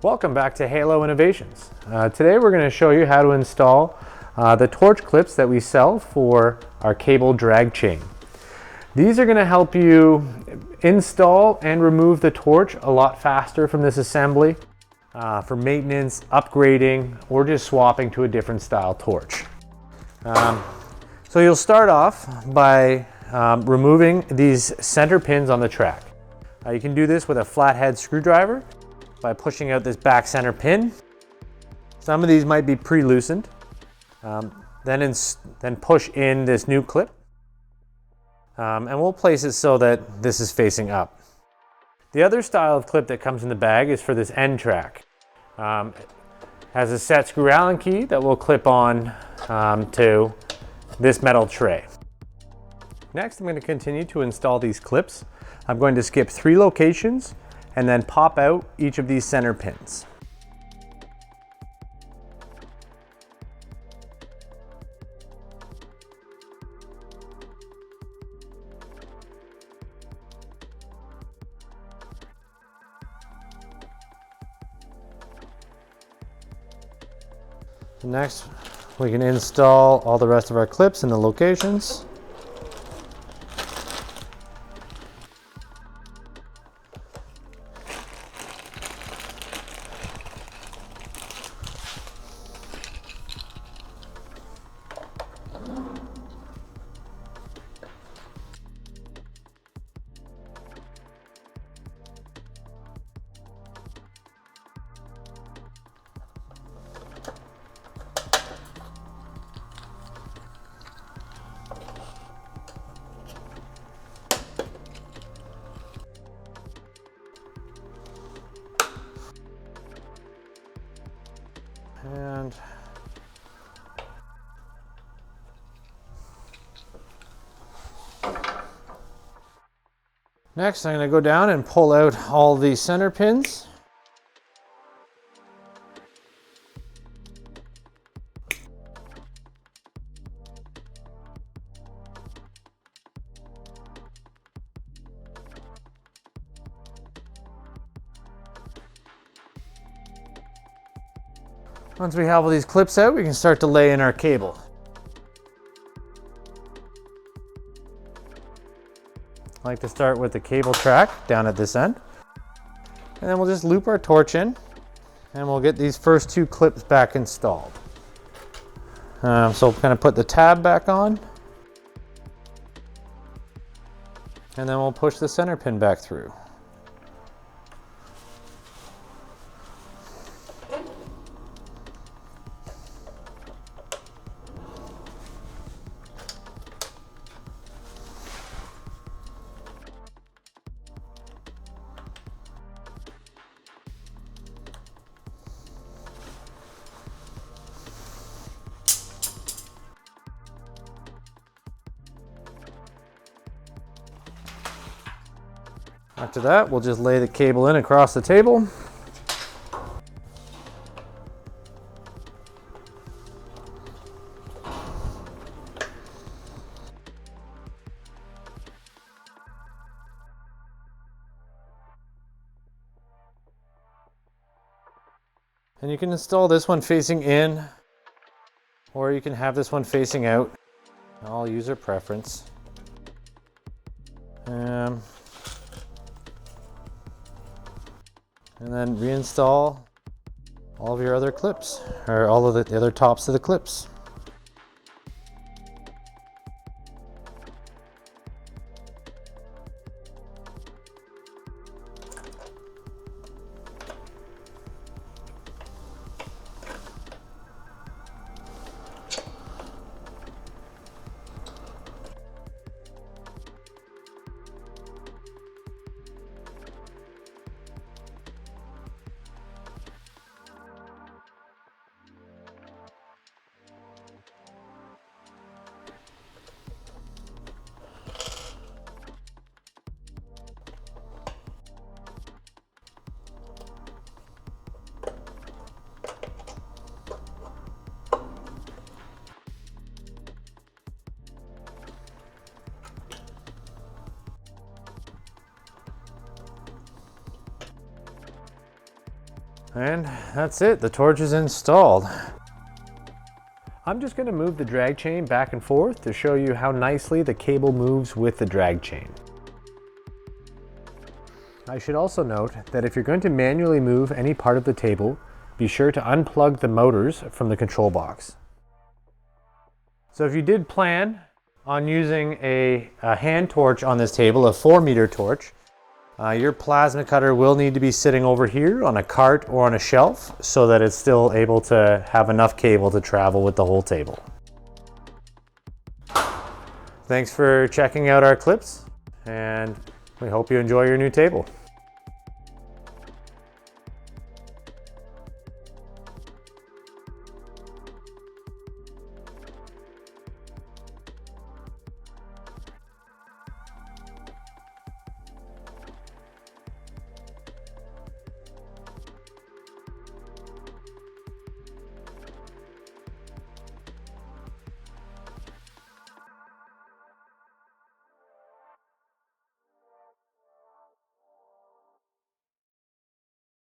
Welcome back to Halo Innovations. Today we're going to show you how to install the torch clips that we sell for our cable drag chain. These are going to help you install and remove the torch a lot faster from this assembly for maintenance, upgrading, or just swapping to a different style torch. So you'll start off by removing these center pins on the track. You can do this with a flathead screwdriver by pushing out this back center pin. Some of these might be pre-loosened. Then push in this new clip. And we'll place it so that this is facing up. The other style of clip that comes in the bag is for this end track. It has a set screw Allen key that will clip on to this metal tray. Next, I'm going to continue to install these clips. I'm going to skip 3 locations and then pop out each of these center pins. Next, we can install all the rest of our clips in the locations. And next, I'm going to go down and pull out all the center pins. Once we have all these clips out, we can start to lay in our cable. I like to start with the cable track down at this end. And then we'll just loop our torch in and we'll get these first 2 clips back installed. So we're going to put the tab back on. And then we'll push the center pin back through. After that, we'll just lay the cable in across the table. And you can install this one facing in, or you can have this one facing out. All user preference. And then reinstall all of your other clips, or all of the other tops of the clips. And that's it, the torch is installed. I'm just going to move the drag chain back and forth to show you how nicely the cable moves with the drag chain. I should also note that if you're going to manually move any part of the table, be sure to unplug the motors from the control box. So if you did plan on using a hand torch on this table, a 4-meter torch, your plasma cutter will need to be sitting over here on a cart or on a shelf so that it's still able to have enough cable to travel with the whole table. Thanks for checking out our clips, and we hope you enjoy your new table.